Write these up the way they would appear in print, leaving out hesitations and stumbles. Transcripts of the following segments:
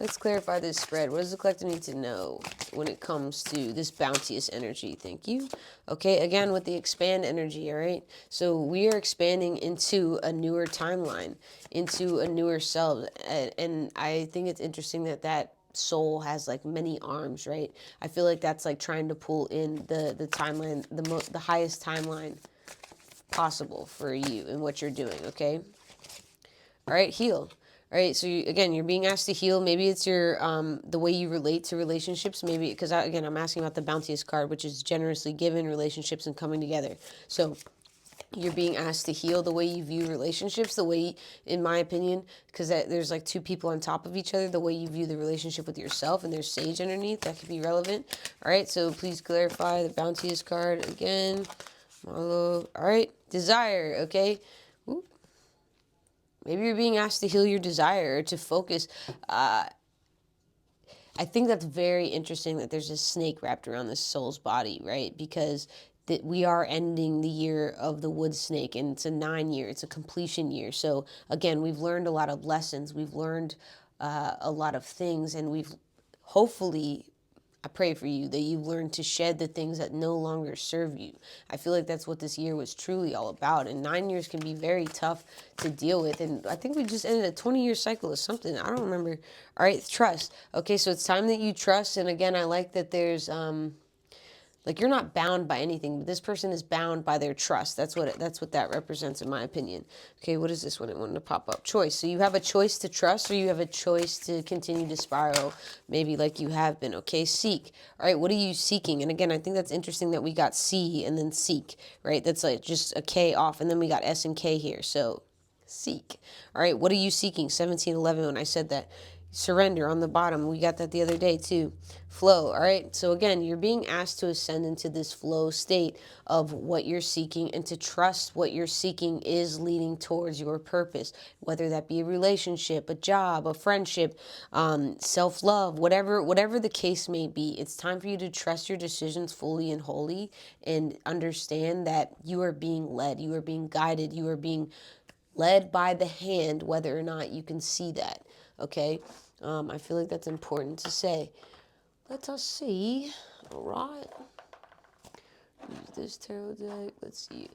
Let's clarify this spread. What does the collective need to know when it comes to this bounteous energy? Thank you. Okay, again, with the expand energy, all right? So we are expanding into a newer timeline, into a newer self. And I think it's interesting that that soul has like many arms, right? I feel like that's like trying to pull in the timeline, the highest timeline possible for you and what you're doing, okay? All right, heal. All right, so again, you're being asked to heal. Maybe it's your the way you relate to relationships. Maybe because again, I'm asking about the bounteous card, which is generously given relationships and coming together. So you're being asked to heal the way you view relationships, the way, in my opinion, because there's like two people on top of each other, the way you view the relationship with yourself, and there's sage underneath that could be relevant. All right, so please clarify the bounteous card again. Marlo. All right, desire. Okay. Ooh, maybe you're being asked to heal your desire, to focus. I think that's very interesting that there's a snake wrapped around this soul's body, right? Because that we are ending the year of the wood snake, and it's a 9 year, it's a completion year. So again, we've learned a lot of lessons, we've learned a lot of things, and we've hopefully, I pray for you that you learn to shed the things that no longer serve you. I feel like that's what this year was truly all about. And 9 years can be very tough to deal with. And I think we just ended a 20-year cycle or something. I don't remember. All right, trust. Okay, so it's time that you trust. And again, I like that there's like you're not bound by anything, but this person is bound by their trust. That's what that represents, in my opinion. Okay, what is this one? It wanted to pop up. Choice. So you have a choice to trust, or you have a choice to continue to spiral, maybe like you have been. Okay, seek. All right, what are you seeking? And again, I think that's interesting that we got C and then seek. Right, that's like just a K off, and then we got S and K here. So seek. All right, what are you seeking? 1711. When I said that. Surrender on the bottom. We got that the other day too. Flow. All right. So again, you're being asked to ascend into this flow state of what you're seeking, and to trust what you're seeking is leading towards your purpose, whether that be a relationship, a job, a friendship, self-love, whatever the case may be. It's time for you to trust your decisions fully and wholly, and understand that you are being led, you are being guided, you are being led by the hand, whether or not you can see that. Okay, I feel like that's important to say. Let us see. All right, use this tarot deck. Let's see.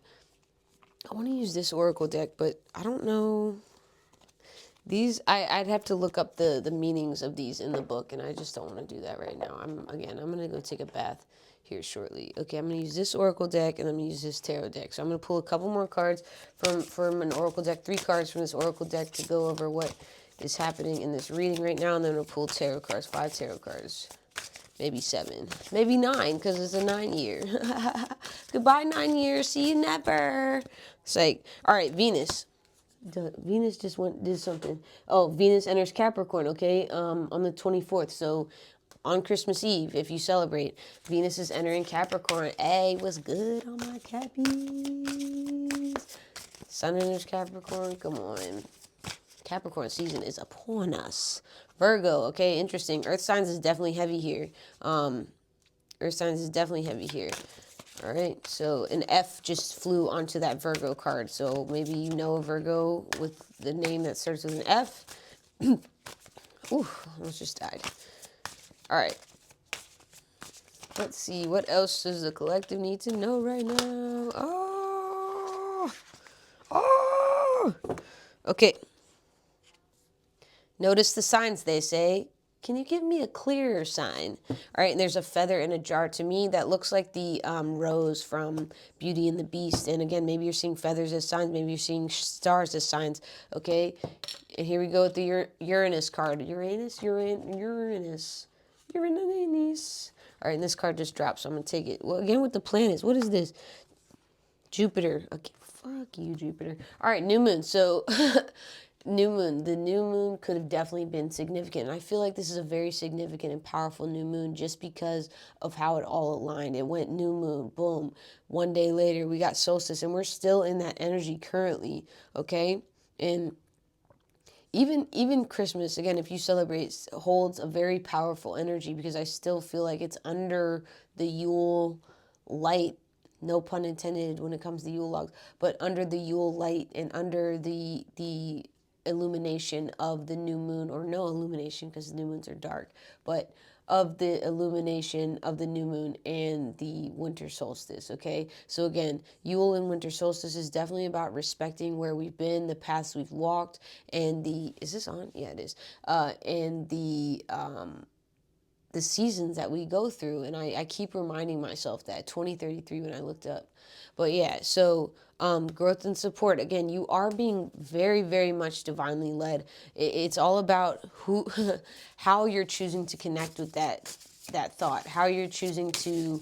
I want to use this oracle deck, but I don't know these. I'd have to look up the meanings of these in the book, and I just don't want to do that right now. I'm gonna go take a bath here shortly. Okay, I'm gonna use this oracle deck, and I'm gonna use this tarot deck. So I'm gonna pull a couple more cards from an oracle deck, 3 cards from this oracle deck to go over what is happening in this reading right now, and then I'm gonna pull tarot cards, 5 tarot cards, maybe 7, maybe 9, because it's a 9 year. Goodbye, 9 years. See you never. It's like, all right, Venus. Venus just did something. Oh, Venus enters Capricorn, okay, on the 24th. So on Christmas Eve, if you celebrate, Venus is entering Capricorn. Hey, what's good on my Cappies? Sun enters Capricorn. Come on. Capricorn season is upon us. Virgo, okay, interesting. Earth signs is definitely heavy here. Earth signs is definitely heavy here. All right, so an F just flew onto that Virgo card. So maybe you know a Virgo with the name that starts with an F. Ooh, almost just died. All right. Let's see, what else does the collective need to know right now? Oh. Okay. Notice the signs, they say. Can you give me a clearer sign? All right, and there's a feather in a jar. To me, that looks like the rose from Beauty and the Beast. And again, maybe you're seeing feathers as signs. Maybe you're seeing stars as signs. Okay, and here we go with the Uranus card. Uranus. All right, and this card just dropped, so I'm going to take it. Well, again, with the planets. What is this? Jupiter. Okay, fuck you, Jupiter. All right, new moon. So... new moon. The new moon could have definitely been significant. And I feel like this is a very significant and powerful new moon just because of how it all aligned. It went new moon, boom. One day later, we got solstice, and we're still in that energy currently, okay? And even Christmas, again, if you celebrate, holds a very powerful energy, because I still feel like it's under the Yule light, no pun intended when it comes to Yule logs, but under the Yule light and under the illumination of the new moon, or no illumination because the new moons are dark, but of the illumination of the new moon and the winter solstice. Okay, so again, Yule and winter solstice is definitely about respecting where we've been, the paths we've walked, and the, is this on? Yeah, it is. And the seasons that we go through. And I keep reminding myself that 2033 when I looked up. But yeah, so growth and support. Again, you are being very, very much divinely led. It's all about who, how you're choosing to connect with that thought, how you're choosing to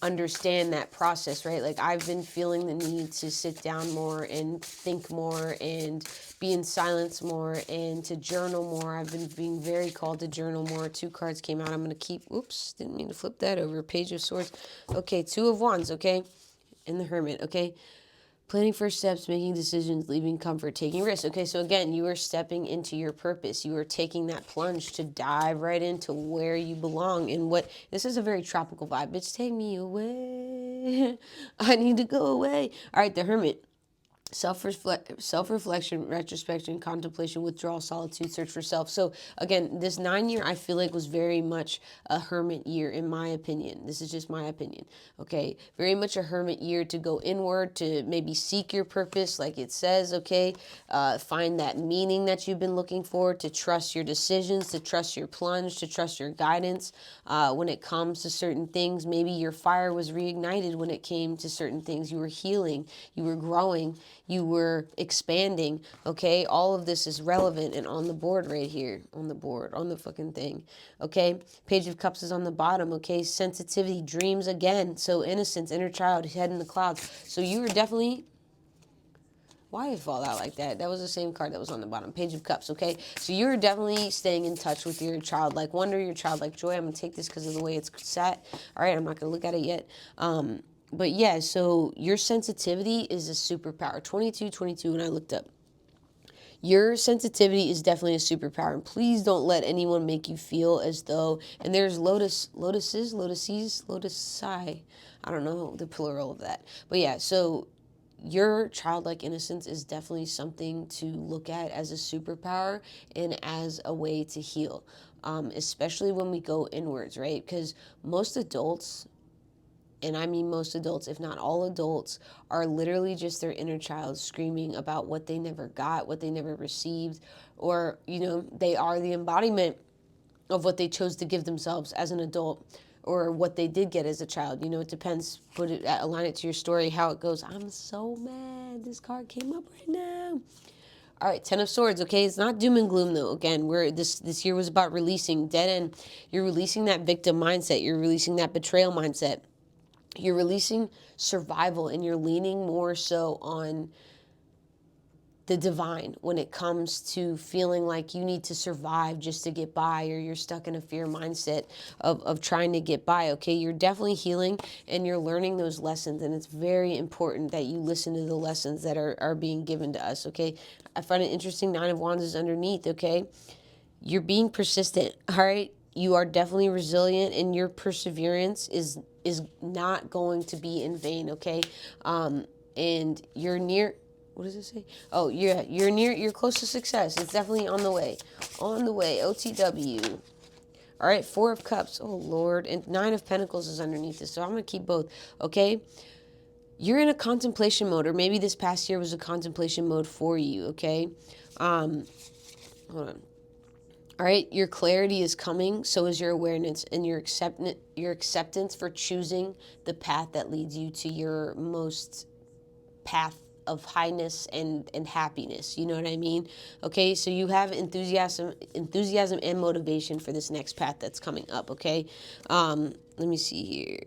understand that process, right? Like I've been feeling the need to sit down more and think more and be in silence more and to journal more. I've been being very called to journal more. 2 cards came out. I'm going to keep, oops, didn't mean to flip that over. Page of Swords. Okay, 2 of Wands, okay? And the Hermit, okay? Planning first steps, making decisions, leaving comfort, taking risks. Okay, so again, you are stepping into your purpose. You are taking that plunge to dive right into where you belong. And what, this is a very tropical vibe. Bitch, take me away. I need to go away. All right, the Hermit. Self-reflection, retrospection, contemplation, withdrawal, solitude, search for self. So again, this 9 year I feel like was very much a hermit year in my opinion. This is just my opinion. Okay, very much a hermit year to go inward, to maybe seek your purpose, like it says. Okay, find that meaning that you've been looking for, to trust your decisions, to trust your plunge, to trust your guidance when it comes to certain things. Maybe your fire was reignited when it came to certain things. You were healing, you were growing, you were expanding. Okay, all of this is relevant and on the board right here, on the board, on the fucking thing. Okay, Page of Cups is on the bottom. Okay, sensitivity, dreams again. So innocence, inner child, head in the clouds. So you were definitely, why did it fall out like that? That was the same card that was on the bottom. Page of Cups, okay? So you're definitely staying in touch with your childlike wonder, your childlike joy. I'm going to take this because of the way it's set. All right, I'm not going to look at it yet. But yeah, so your sensitivity is a superpower. 22, when I looked up. Your sensitivity is definitely a superpower. And please don't let anyone make you feel as though, and there's lotusi. I don't know the plural of that. But yeah, so your childlike innocence is definitely something to look at as a superpower and as a way to heal, especially when we go inwards, right? Because most adults, and I mean most adults, if not all adults, are literally just their inner child screaming about what they never got, what they never received, or, you know, they are the embodiment of what they chose to give themselves as an adult or what they did get as a child. You know, it depends. Put it, align it to your story, how it goes. I'm so mad this card came up right now. All right, 10 of Swords, okay? It's not doom and gloom, though. Again, this year was about releasing dead end. You're releasing that victim mindset. You're releasing that betrayal mindset. You're releasing survival, and you're leaning more so on the divine when it comes to feeling like you need to survive just to get by, or you're stuck in a fear mindset of trying to get by. Okay, you're definitely healing and you're learning those lessons, and it's very important that you listen to the lessons that are being given to us. Okay, I find it interesting. 9 of Wands is underneath. Okay, you're being persistent. All right, you are definitely resilient, and your perseverance is not going to be in vain. Okay, and you're near, what does it say? Oh, yeah, you're close to success. It's definitely on the way. On the way. OTW. All right, 4 of Cups. Oh, Lord. And 9 of Pentacles is underneath this. So I'm going to keep both. Okay? You're in a contemplation mode, or maybe this past year was a contemplation mode for you. Okay? Hold on. All right, your clarity is coming, so is your awareness and your acceptance for choosing the path that leads you to your most path of highness and happiness. You know what I mean? Okay, so you have enthusiasm and motivation for this next path that's coming up. Okay, let me see here.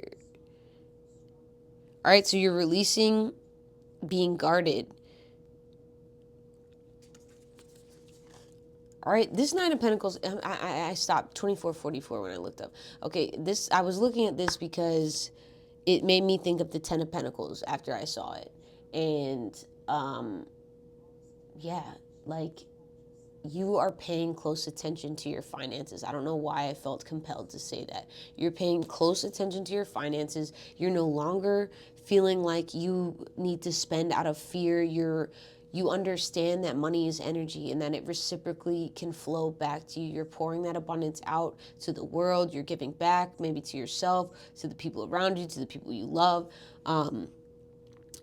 All right, so you're releasing being guarded. All right, this 9 of Pentacles, I stopped 2444 when I looked up. Okay, I was looking at this because it made me think of the 10 of Pentacles after I saw it. And yeah, like, you are paying close attention to your finances. I don't know why I felt compelled to say that. You're paying close attention to your finances. You're no longer feeling like you need to spend out of fear. you understand that money is energy and that it reciprocally can flow back to you. You're pouring that abundance out to the world. You're giving back, maybe to yourself, to the people around you, to the people you love.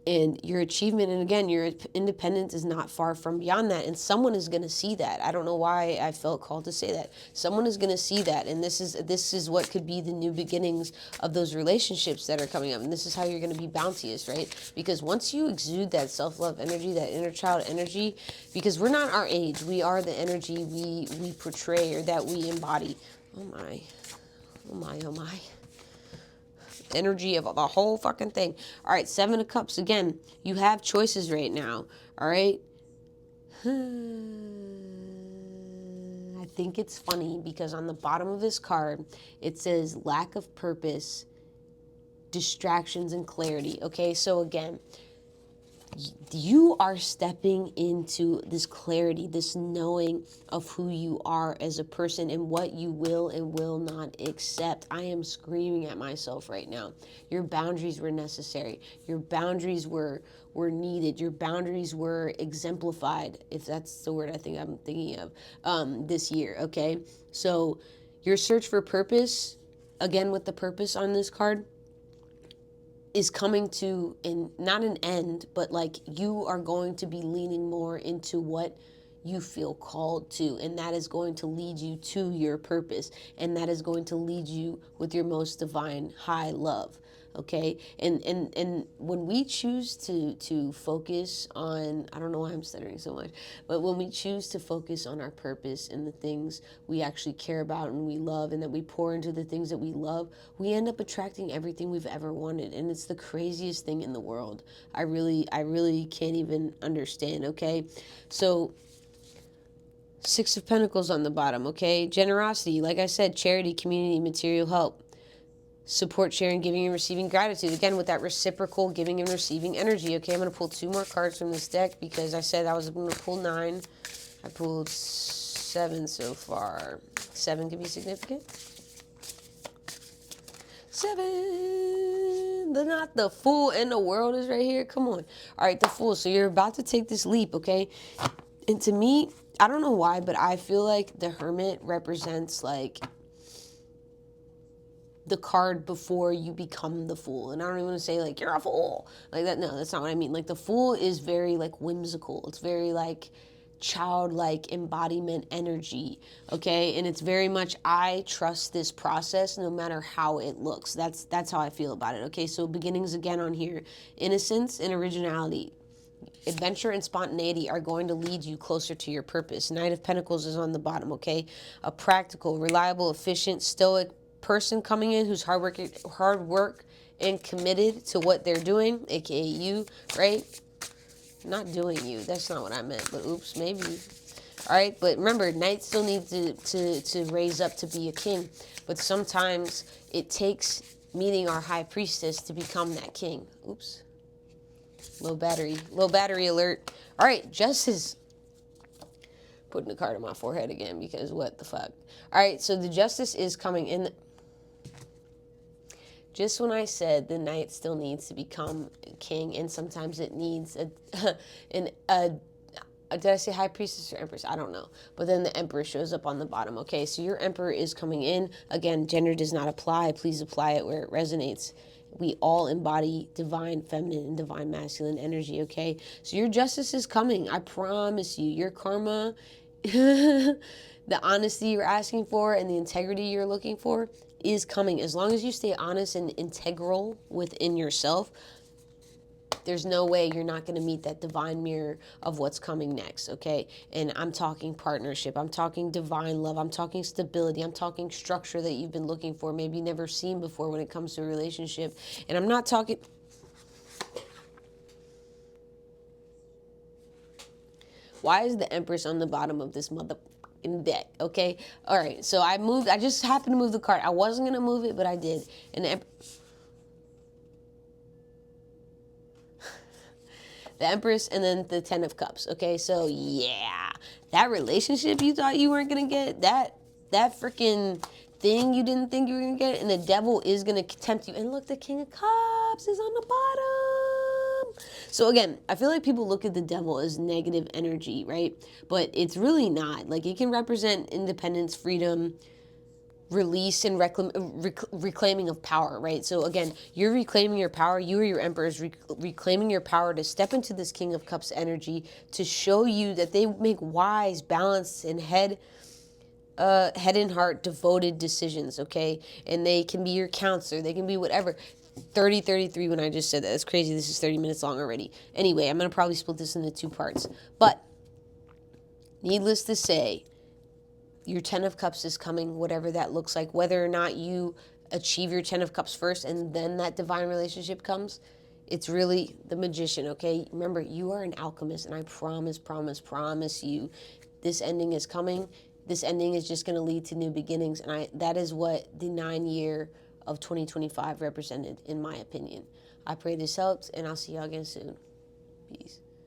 And your achievement, and again, your independence is not far from beyond that, and someone is going to see that. I don't know why I felt called to say that. Someone is going to see that, and this is what could be the new beginnings of those relationships that are coming up, and this is how you're going to be bounteous, right? Because once you exude that self-love energy, that inner child energy, because we're not our age, we are the energy we portray, or that we embody. Oh my, oh my, oh my. Energy of the whole fucking thing. All right, Seven of Cups. Again, you have choices right now. All right. I think it's funny because on the bottom of this card, it says lack of purpose, distractions, and clarity. Okay, so again, you are stepping into this clarity, this knowing of who you are as a person and what you will and will not accept. I am screaming at myself right now. Your boundaries were necessary. Your boundaries were needed. Your boundaries were exemplified, if that's the word I think I'm thinking of, this year, okay? So your search for purpose, again with the purpose on this card, is coming to not an end, but like you are going to be leaning more into what you feel called to, and that is going to lead you to your purpose, and that is going to lead you with your most divine high love. Okay, and when we choose to focus on, I don't know why I'm stuttering so much, but when we choose to focus on our purpose and the things we actually care about and we love, and that we pour into the things that we love, we end up attracting everything we've ever wanted, and it's the craziest thing in the world. I really can't even understand. Okay, so Six of Pentacles on the bottom. Okay, generosity, like I said, charity, community, material help. Support, sharing, giving, and receiving gratitude. Again, with that reciprocal giving and receiving energy. Okay, I'm going to pull 2 more cards from this deck because I said I was going to pull 9. I pulled 7 so far. 7 can be significant. 7. Not the Fool in the world is right here. Come on. All right, the Fool. So you're about to take this leap, okay? And to me, I don't know why, but I feel like the Hermit represents like the card before you become the Fool. And I don't even want to say like you're a fool like that. No, that's not what I mean. Like the Fool is very like whimsical. It's very like childlike embodiment energy. Okay, and it's very much I trust this process no matter how it looks. That's how I feel about it. Okay, so beginnings again on here: innocence and originality. Adventure and spontaneity are going to lead you closer to your purpose. Knight of Pentacles is on the bottom, okay? A practical, reliable, efficient, stoic person coming in who's hard work and committed to what they're doing, aka you, right? Not doing you. That's not what I meant, but oops, maybe. All right, but remember, knights still need to raise up to be a king. But sometimes it takes meeting our high priestess to become that king. Oops. Low battery alert. All right, Justice. Putting the card on my forehead again because what the fuck. All right, so the Justice is coming in. Just when I said the knight still needs to become king, and sometimes it needs did I say high priestess or empress? I don't know. But then the emperor shows up on the bottom. Okay, so your emperor is coming in. Again, gender does not apply. Please apply it where it resonates. We all embody divine feminine and divine masculine energy, okay? So your justice is coming. I promise you. Your karma, the honesty you're asking for and the integrity you're looking for is coming. As long as you stay honest and integral within yourself, there's no way you're not going to meet that divine mirror of what's coming next, okay? And I'm talking partnership. I'm talking divine love. I'm talking stability. I'm talking structure that you've been looking for, maybe never seen before when it comes to a relationship. And I'm not talking... Why is the Empress on the bottom of this motherfucking deck, okay? All right, so I just happened to move the card. I wasn't going to move it, but I did. And the Empress, and then the Ten of Cups. Okay, so yeah, that relationship you thought you weren't gonna get, that freaking thing you didn't think you were gonna get, and the devil is gonna tempt you. And look, the King of Cups is on the bottom. So again, I feel like people look at the devil as negative energy, right? But it's really not. Like, it can represent independence, freedom, release, and reclaiming of power, right? So again, you're reclaiming your power. You or your emperor is reclaiming your power to step into this King of Cups energy, to show you that they make wise, balanced, and head and heart devoted decisions, okay? And they can be your counselor. They can be whatever. 30:33 when I just said that. That's crazy. This is 30 minutes long already. Anyway, I'm going to probably split this into 2 parts. But needless to say, your 10 of Cups is coming, whatever that looks like. Whether or not you achieve your 10 of Cups first and then that divine relationship comes, it's really the Magician, okay? Remember, you are an alchemist, and I promise you, this ending is coming. This ending is just going to lead to new beginnings, and that is what the 9 year of 2025 represented, in my opinion. I pray this helps, and I'll see y'all again soon. Peace.